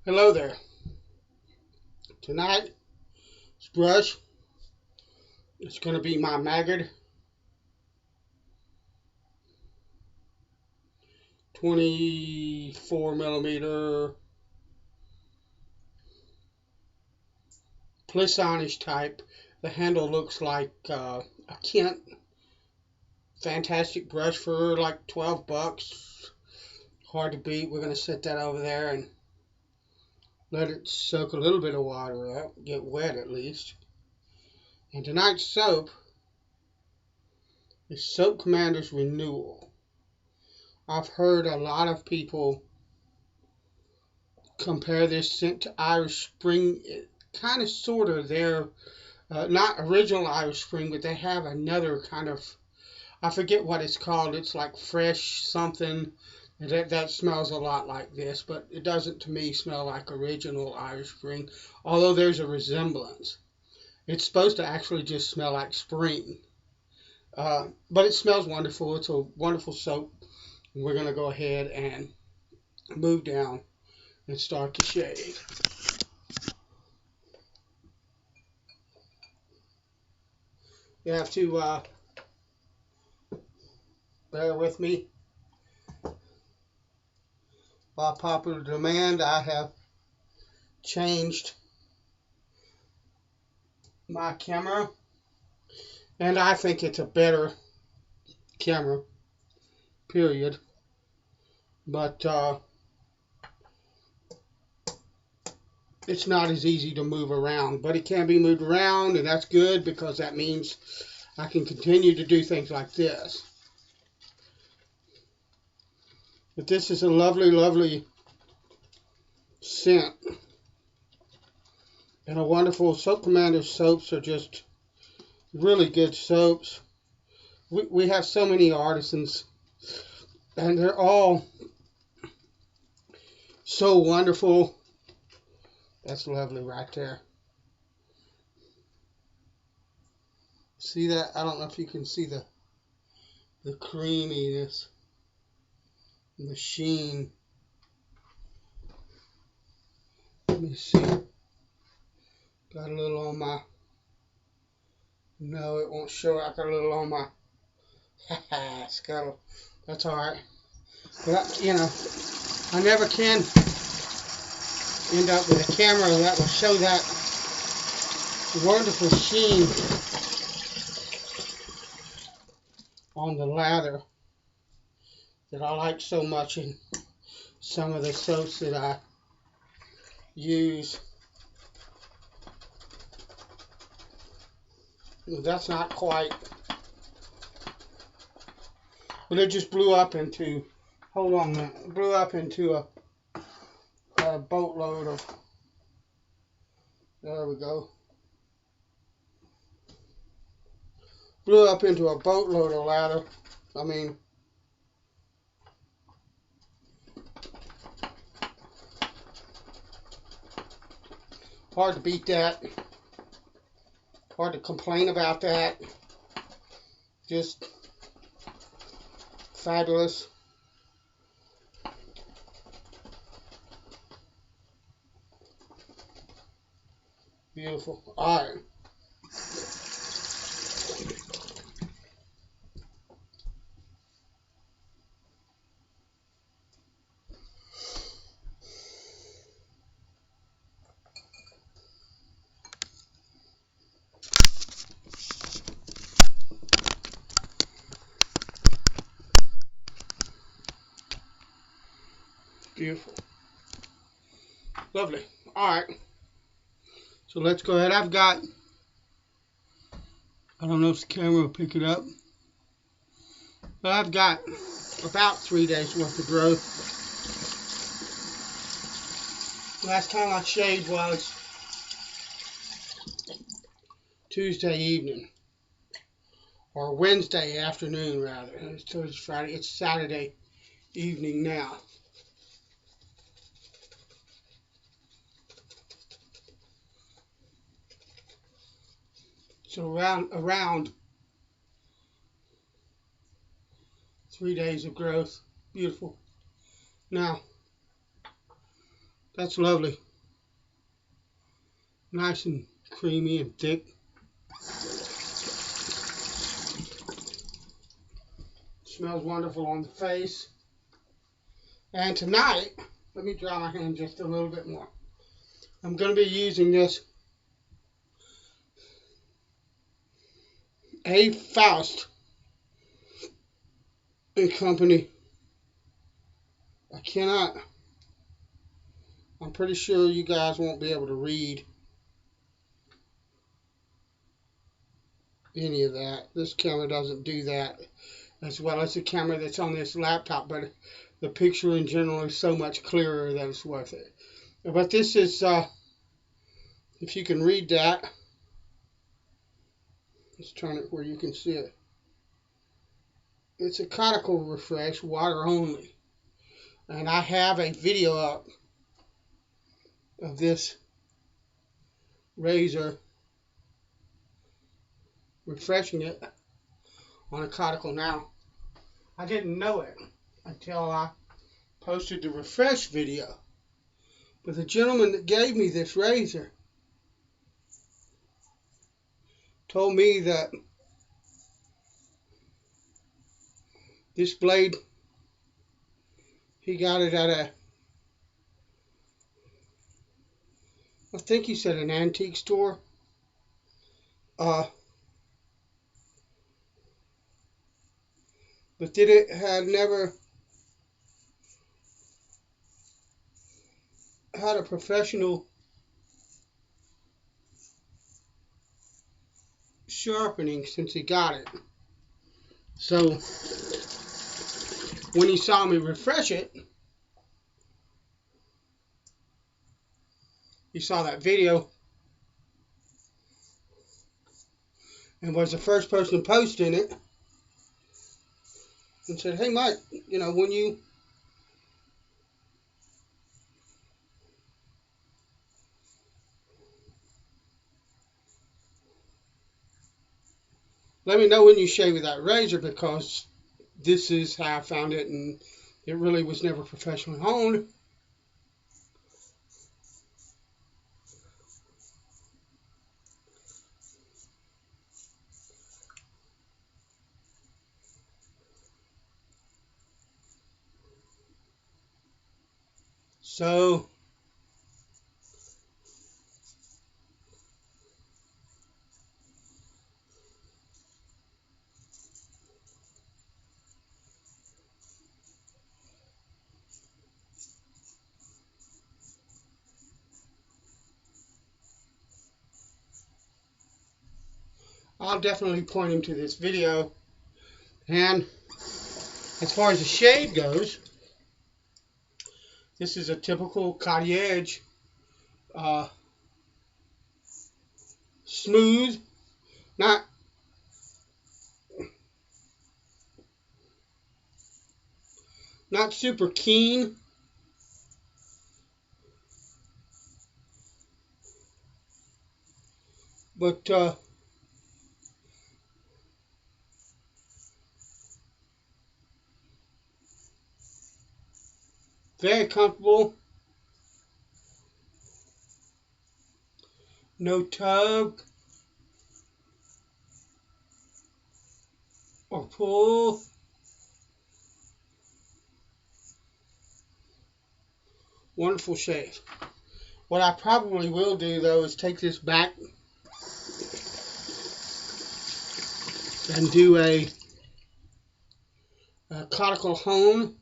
Hello there. Tonight's brush is going to be my Maggard 24 millimeter Plissonish type. The handle looks like a Kent. Fantastic brush for like 12 bucks. Hard to beat. We're going to set that over there and let it soak a little bit of water up, get wet at least. And tonight's soap is Soap Commander's Renewal. I've heard a lot of people compare this scent to Irish Spring. It kind of sort of their not original Irish Spring, but they have another kind of, I forget what it's called. It's like fresh something that smells a lot like this, but it doesn't to me smell like original Irish Spring, although there's a resemblance. It's supposed to actually just smell like spring, but it smells wonderful. It's a wonderful soap. We're going to go ahead and move down and start to shade. You have to bear with me. By popular demand, I have changed my camera, and I think it's a better camera, period. But it's not as easy to move around, but it can be moved around, and that's good because that means I can continue to do things like this. But this is a lovely, lovely scent. And a wonderful Soap Commander soaps are just really good soaps. We have so many artisans, and they're all so wonderful. That's lovely right there. See that? I don't know if you can see the creaminess and the sheen. Let me see. Got a little on my, no, it won't show. I got a little on my scuttle. That's alright. But, you know, I never can end up with a camera that will show that wonderful sheen on the lather that I like so much in some of the soaps that I use. That's not quite, but it just blew up into, hold on a minute, blew up into a boatload of, there we go, blew up into a boatload of lather. I mean, hard to beat that. Hard to complain about that. Just fabulous. Beautiful. All right. Beautiful. Lovely. All right. So let's go ahead. I don't know if the camera will pick it up, but I've got about 3 days worth of growth. Last time I shaved was Tuesday evening, or Wednesday afternoon rather. It's Friday. It's Saturday evening now. So around 3 days of growth. Beautiful. Now, That's lovely. Nice and creamy and thick. Smells wonderful on the face. And tonight, let me dry my hand just a little bit more. I'm going to be using this A. Faust and Company. I'm pretty sure you guys won't be able to read any of that. This camera doesn't do that as well as the camera that's on this laptop, but the picture in general is so much clearer that it's worth it. But this is, if you can read that, let's turn it where you can see it. It's a conical refresh, water only. And I have a video up of this razor refreshing it on a conical. Now, I didn't know it until I posted the refresh video. But the gentleman that gave me this razor told me that this blade, he got it at I think he said an antique store. But that it had never had a professional sharpening since he got it. So when he saw me refresh it, he saw that video and was the first person posting it and said, "Hey Mike, you know, when you let me know when you shave with that razor, because this is how I found it and it really was never professionally honed." So I'll definitely point him to this video. And as far as the shade goes, this is a typical Coti edge. Smooth, not super keen, but very comfortable. No tug or pull. Wonderful shave. What I probably will do though is take this back and do a conical hone.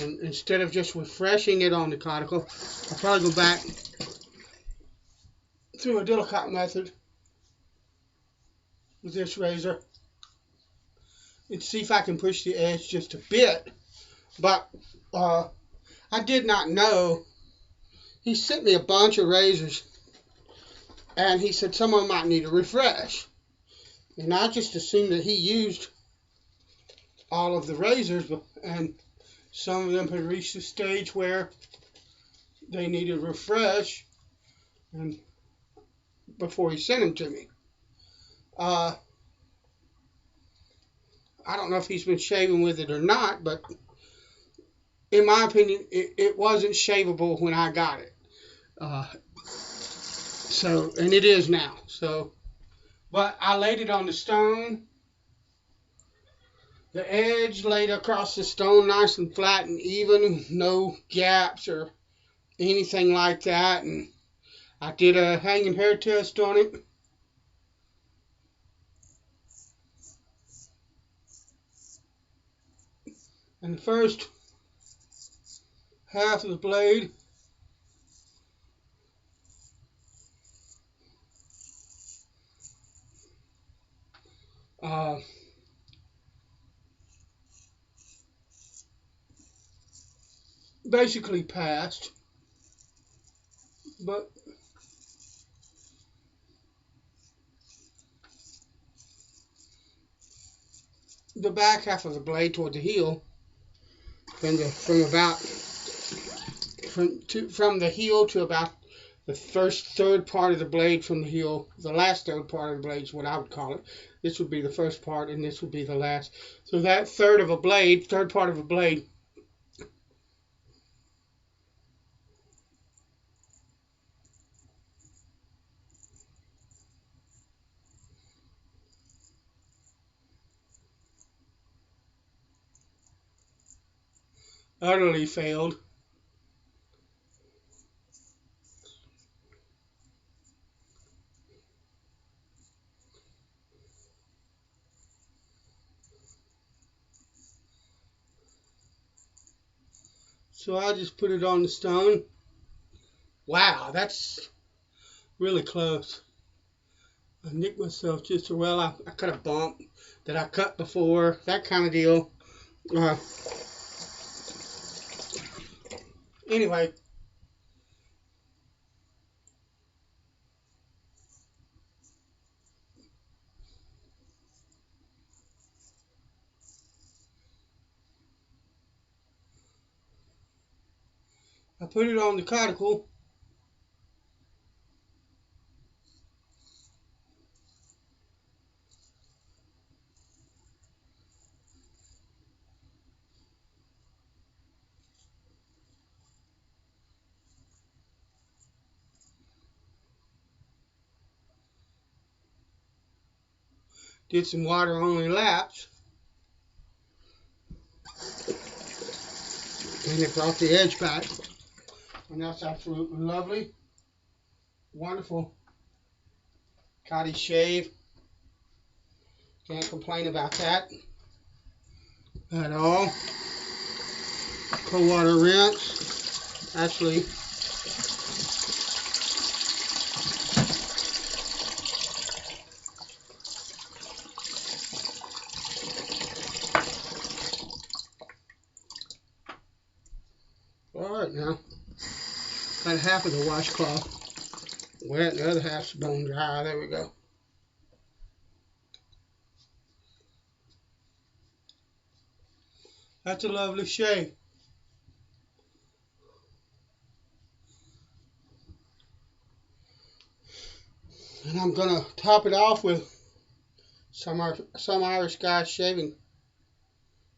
And instead of just refreshing it on the conical, I'll probably go back through a Dillicott method with this razor and see if I can push the edge just a bit. But I did not know. He sent me a bunch of razors and he said someone might need a refresh. And I just assumed that he used all of the razors, and some of them had reached a stage where they needed a refresh, and before he sent them to me. I don't know if he's been shaving with it or not, but in my opinion, it wasn't shavable when I got it. And it is now. So, but I laid it on the stone. The edge laid across the stone nice and flat and even, no gaps or anything like that. And I did a hanging hair test on it. And the first half of the blade uh, basically passed, but the back half of the blade toward the heel, from the heel to about the first third part of the blade from the heel, the last third part of the blade is what I would call it. This would be the first part, and this would be the last. So that third part of a blade, utterly failed. So I just put it on the stone. Wow, that's really close. I nicked myself just as well. I cut a bump that I cut before, that kind of deal. Anyway, I put it on the cuticle. Did some water only laps. And it brought the edge back. And that's absolutely lovely. Wonderful. Coti shave. Can't complain about that at all. Cold water rinse. Actually, alright now. Got half of the washcloth wet, the other half's bone dry. There we go. That's a lovely shave. And I'm going to top it off with some Irish Guy shaving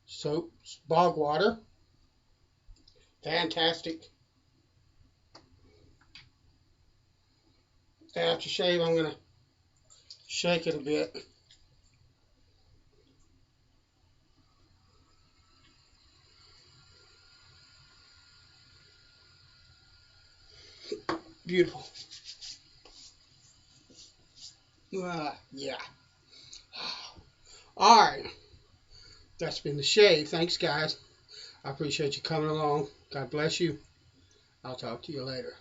soap, bog water. Fantastic. After shave, I'm going to shake it a bit. Beautiful. Yeah. Alright. That's been the shave. Thanks, guys. I appreciate you coming along. God bless you. I'll talk to you later.